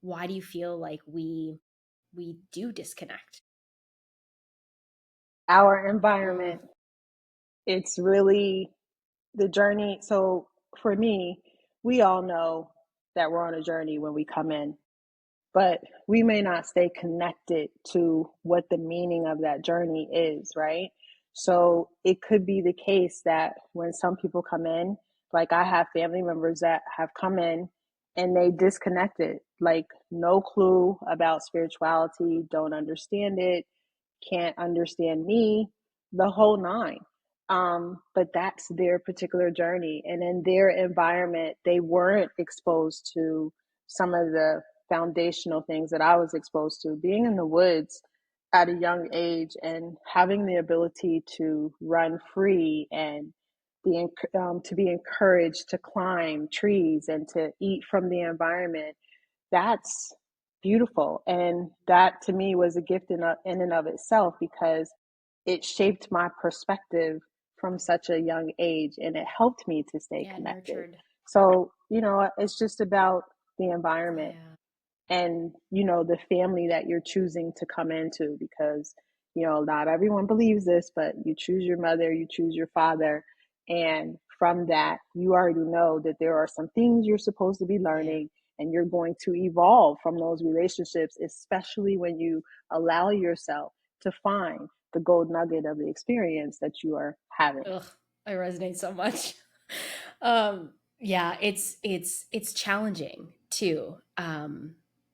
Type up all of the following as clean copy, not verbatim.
why do you feel like we do disconnect? Our Mm, environment, it's really the journey. So for me, we all know that we're on a journey when we come in, but we may not stay connected to what the meaning of that journey is, right? So it could be the case that when some people come in, like I have family members that have come in and they disconnected, like no clue about spirituality, don't understand it, can't understand me, the whole nine. But that's their particular journey. And in their environment, they weren't exposed to some of the foundational things that I was exposed to. Being in the woods at a young age and having the ability to run free and to be encouraged to climb trees and to eat from the environment, that's beautiful. And that to me was a gift in and of itself, because it shaped my perspective from such a young age and it helped me to stay yeah, connected. nurtured. So, it's just about the environment Yeah. and, the family that you're choosing to come into, because, not everyone believes this, but you choose your mother, you choose your father. And from that, you already know that there are some things you're supposed to be Yeah. learning, and you're going to evolve from those relationships, especially when you allow yourself to find the gold nugget of the experience that you are having. Ugh, I resonate so much. Yeah, it's challenging too.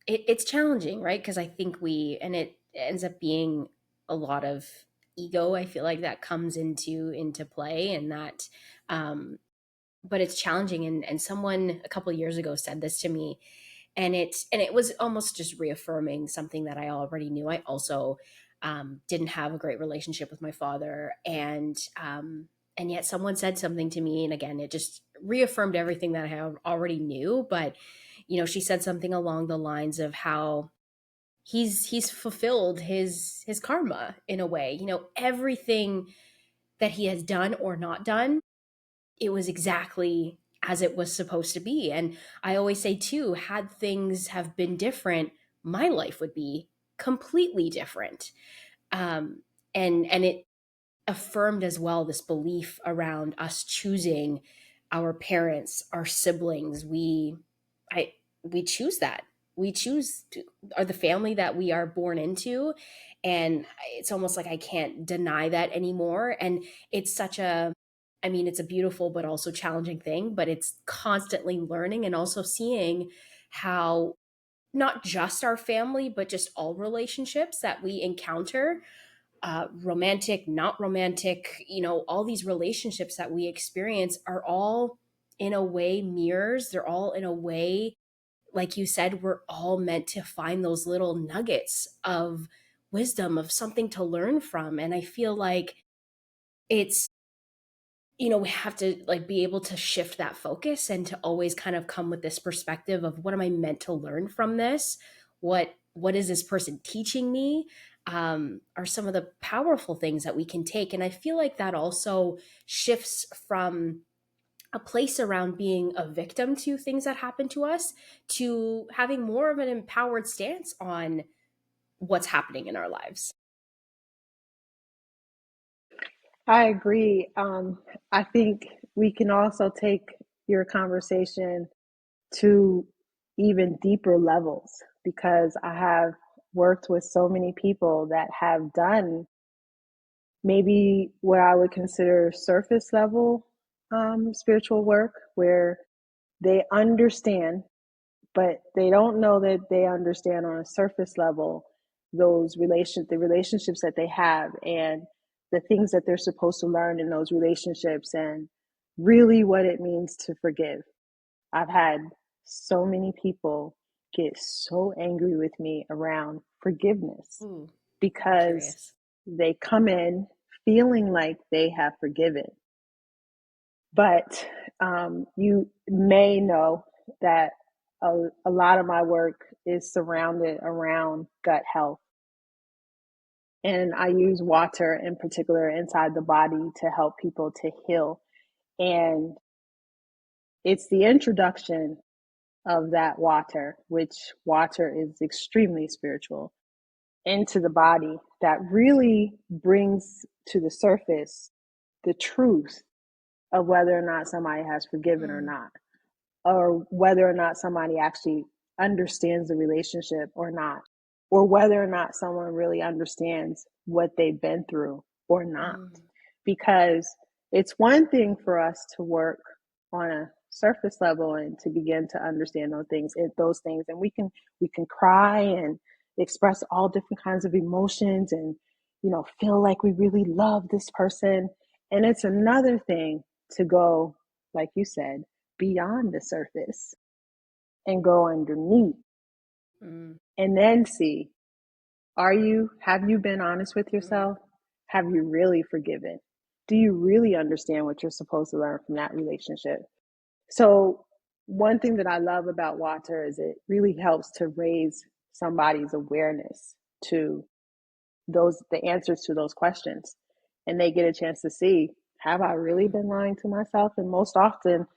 It's challenging, right? Because I think and it ends up being a lot of ego. I feel like that comes into play, and that, um, but it's challenging. And someone a couple of years ago said this to me, and it was almost just reaffirming something that I already knew. I also didn't have a great relationship with my father, and yet someone said something to me, and again, it just reaffirmed everything that I already knew. But she said something along the lines of how he's fulfilled his karma in a way. Everything that he has done or not done, it was exactly as it was supposed to be. And I always say too, had things have been different, my life would be completely different. And it affirmed as well this belief around us choosing our parents, our siblings. I we choose that. We choose to, are the family that we are born into, and it's almost like I can't deny that anymore. And it's such a, I mean, it's a beautiful but also challenging thing, but it's constantly learning and also seeing how not just our family, but just all relationships that we encounter, romantic, not romantic, all these relationships that we experience are all in a way mirrors. They're all in a way, like you said, we're all meant to find those little nuggets of wisdom, of something to learn from. And I feel like it's, we have to like be able to shift that focus and to always kind of come with this perspective of what am I meant to learn from this? What is this person teaching me? Are some of the powerful things that we can take. And I feel like that also shifts from a place around being a victim to things that happen to us to having more of an empowered stance on what's happening in our lives. I agree. I think we can also take your conversation to even deeper levels, because I have worked with so many people that have done maybe what I would consider surface level spiritual work, where they understand, but they don't know that they understand on a surface level the relationships that they have, and the things that they're supposed to learn in those relationships, and really what it means to forgive. I've had so many people get so angry with me around forgiveness, Ooh, I'm because curious. they come in feeling like they have forgiven. But you may know that a lot of my work is surrounded around gut health. And I use water in particular inside the body to help people to heal. And it's the introduction of that water, which water is extremely spiritual, into the body that really brings to the surface the truth of whether or not somebody has forgiven or Mm, not, or whether or not somebody actually understands the relationship or not, or whether or not someone really understands what they've been through or not. mm, Because it's one thing for us to work on a surface level and to begin to understand those things, and we can cry and express all different kinds of emotions, and feel like we really love this person. And it's another thing to go, like you said, beyond the surface and go underneath, mm, and then see, have you been honest with mm, yourself? Have you really forgiven? Do you really understand what you're supposed to learn from that relationship? So one thing that I love about water is it really helps to raise somebody's awareness to the answers to those questions. And they get a chance to see, have I really mm, been lying to myself? And most often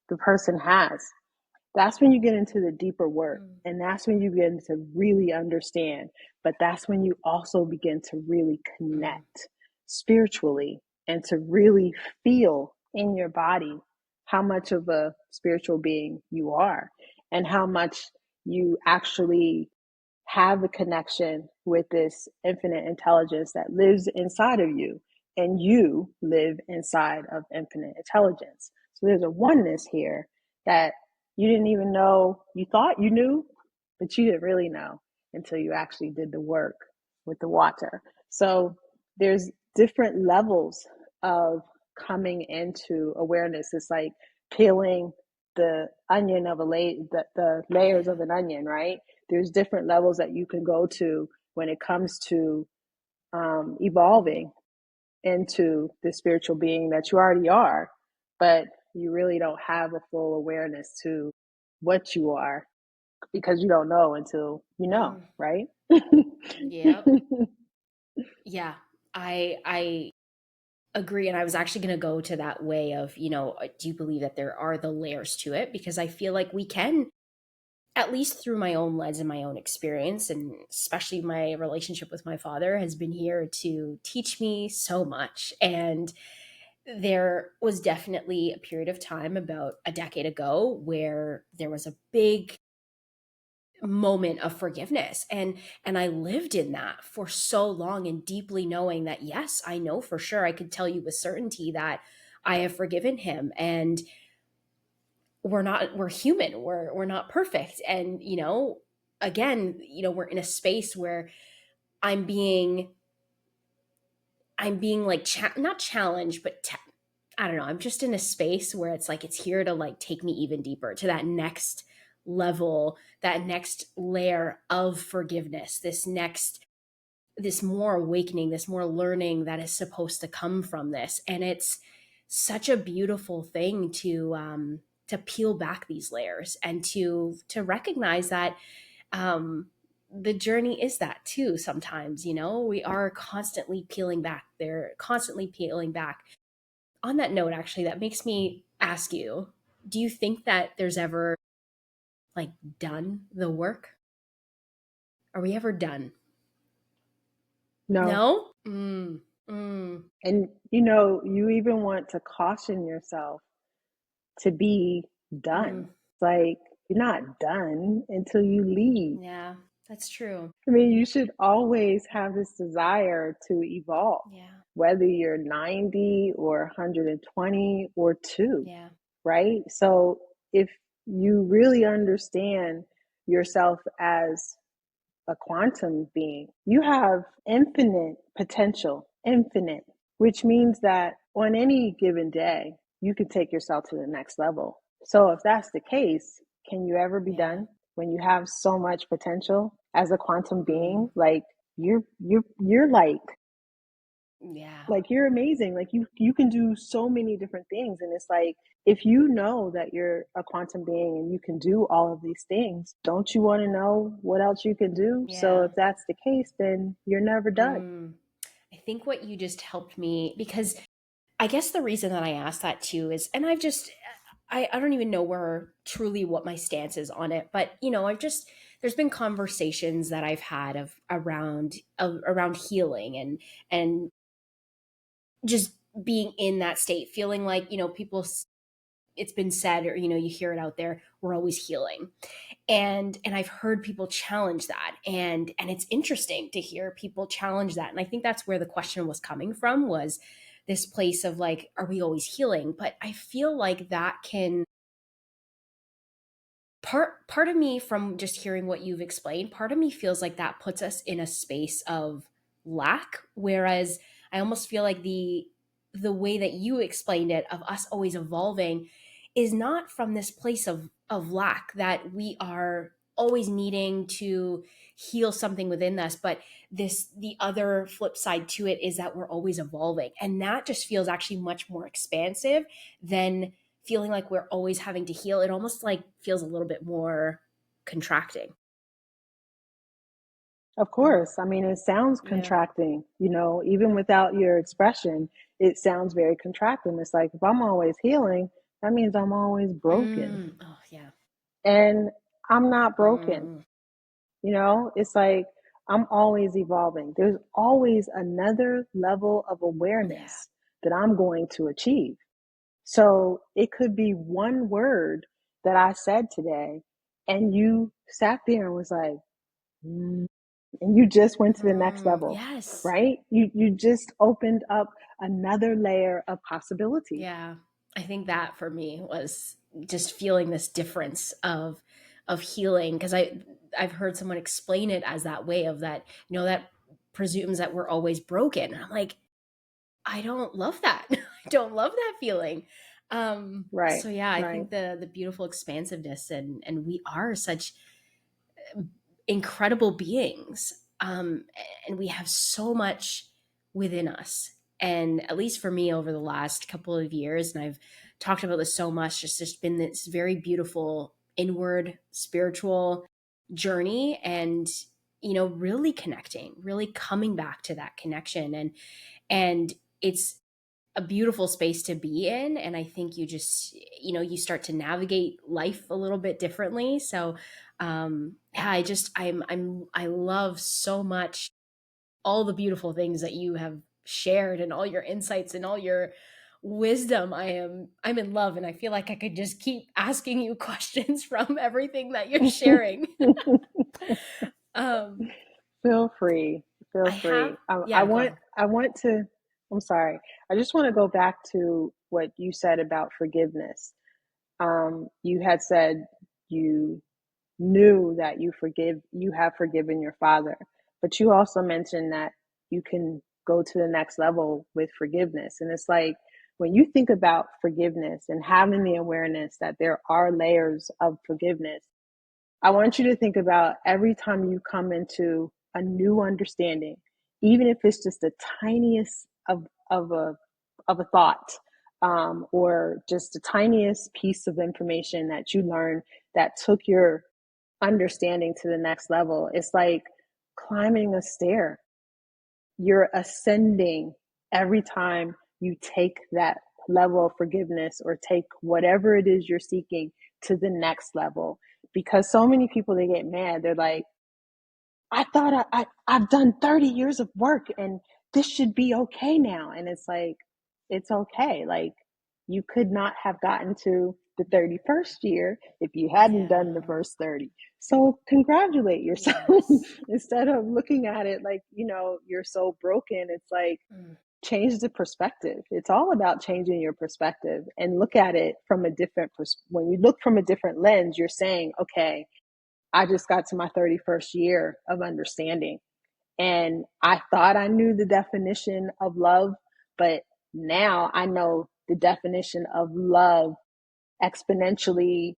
the person has. That's when you get into the deeper work. mm, And that's when you begin to really understand. But that's when you also begin to really mm, connect spiritually and to really feel in your body how much of a spiritual being you are, and how much you actually have a connection with this infinite intelligence that lives inside of you, and you live inside of infinite intelligence. So there's a oneness here that you didn't even know. You thought you knew, but you didn't really know until you actually did the work with the water. So there's different levels of coming into awareness. It's like peeling the onion of the layers yeah. of an onion, right? There's different levels that you can go to when it comes to Mm, evolving into the spiritual being that you already are, but you really don't have a full awareness to what you are, because you don't know until you know, mm, right? yep. Yeah. I agree. And I was actually going to go to that way of, do you believe that there are the layers to it? Because I feel like we can, at least through my own lens and my own experience, and especially my relationship with my father has been here to teach me so much. And there was definitely a period of time about a decade ago where there was a big moment of forgiveness, and I lived in that for so long, and deeply knowing that, yes, I know for sure, I could tell you with certainty that I have forgiven him. And we're human, we're not perfect. And again, we're in a space where i'm being I'm being like not challenged, but I don't know, I'm just in a space where it's like it's here to like take me even deeper to that next level, that next layer of forgiveness, this more awakening, this more learning that is supposed to come from this. And it's such a beautiful thing to peel back these layers and to recognize that um the journey is that too. Sometimes, we are constantly peeling back. They're constantly peeling back. On that note, actually, that makes me ask you, do you think that there's ever like done the work? Are we ever done? No. No. Mm, And you even want to caution yourself to be done. mm. It's like you're not done until you leave. Yeah, that's true. I mean, you should always have this desire to evolve, Yeah, whether you're 90 or 120 or 2, yeah. right? So if you really understand yourself as a quantum being, you have infinite potential, infinite, which means that on any given day, you could take yourself to the next level. So if that's the case, can you ever be Yeah. done when you have so much potential as a quantum Mm, being? Like you're yeah. like you're amazing. Like you can do so many different things, and it's like, if you know that you're a quantum being and you can do all of these things, don't you want to know what else you can do? So Yeah. if that's the case, then you're never done. Mm. I think what you just helped me, because I guess the reason that I asked that too is, and I don't even know where truly what my stance is on it, but I've just there's been conversations that I've had around healing and just being in that state, feeling like people, it's been said, or you hear it out there, we're always healing. And I've heard people challenge that, and it's interesting to hear people challenge that. And I think that's where the question was coming from, was this place of like, are we always healing? But I feel like that can, part of me, from just hearing what you've explained, part of me feels like that puts us in a space of lack, whereas I almost feel like the way that you explained it, of us always evolving, is not from this place of lack, that we are always needing to heal something within us, but the other flip side to it is that we're always evolving, and that just feels actually much more expansive than feeling like we're always having to heal. It almost like feels a little bit more contracting. Of Mm, course. I mean, it sounds yeah. contracting, even without your expression, it sounds very contracting. It's like if I'm always healing, that means I'm always broken. Oh, yeah. And I'm not broken. Mm, It's like I'm always evolving. There's always another level of yeah. awareness that I'm going to achieve. So it could be one word that I said today, and you sat there and was like, mm, and you just went to the next level, yes. right? You just opened up another layer of possibility. Yeah. I think that for me was just feeling this difference of healing, because I've heard someone explain it as that way of that, that presumes that we're always broken. I'm like, I don't love that. I don't love that feeling. Right, So yeah, I right. think the beautiful expansiveness, and we are such incredible beings. And we have so much within us. And at least for me, over the last couple of years, and I've talked about this so much, just been this very beautiful inward spiritual journey, and really connecting, really coming back to that connection. And it's a beautiful space to be in, and I think you just you start to navigate life a little bit differently. So yeah, I love so much all the beautiful things that you have shared, and all your insights and all your wisdom. I'm in love, and I feel like I could just keep asking you questions from everything that you're sharing. um Feel free. I Feel have, free. I, I yeah, go want. ahead. I want to. I'm sorry. I just want to go back to what you said about forgiveness. You had said you knew that you have forgiven your father, but you also mentioned that you can go to the next level with forgiveness. And it's like when you think about forgiveness and having the awareness that there are layers of forgiveness, I want you to think about every time you come into a new understanding, even if it's just the tiniest of a of a thought, or just the tiniest piece of information that you learned that took your understanding to the next level. It's like climbing a stair. You're ascending every time you take that level of forgiveness or take whatever it is you're seeking to the next level. Because so many people, they get mad. They're like, I thought I've done 30 years of work and this should be okay now. And it's like, it's okay. Like, you could not have gotten to the 31st year if you hadn't done the Yeah. first 30. So congratulate yourself. Yes. Instead of looking at it like, you're so broken, it's like, Mm, change the perspective. It's all about changing your perspective and look at it from a different when you look from a different lens, you're saying, okay, I just got to my 31st year of understanding. And I thought I knew the definition of love, but now I know the definition of love exponentially